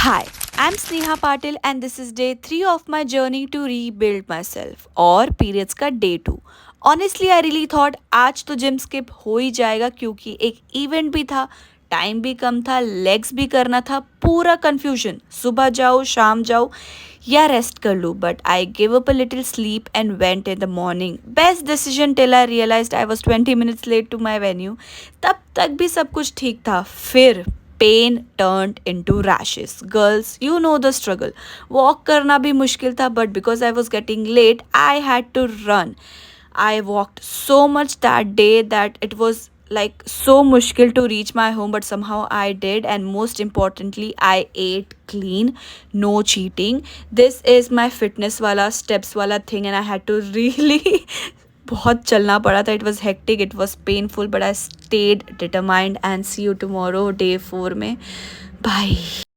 Hi, I'm Sneha Patil and this is day 3 of my journey to rebuild myself और periods का day 2. Honestly, I really thought आज तो gym skip हो ही जाएगा क्योंकि एक इवेंट भी था, टाइम भी कम था, लेग्स भी करना था, पूरा confusion. सुबह जाओ, शाम जाओ या रेस्ट कर लूँ but I give up a little sleep and went in the morning. Best decision till I realized I was 20 minutes late to my venue. तब तक भी सब कुछ ठीक था. फिर pain turned into rashes. Girls, you know the struggle. Walk करना भी मुश्किल था but because I was getting late I had to run. I walked so much that day that it was like so mushkil to reach my home, but somehow I did. And most importantly, I ate clean, no cheating. This is my fitness wala steps wala thing, and I had to really बहुत चलना पड़ा था. It was hectic, it was painful, but I stayed determined. And see you tomorrow, day 4 में. Bye.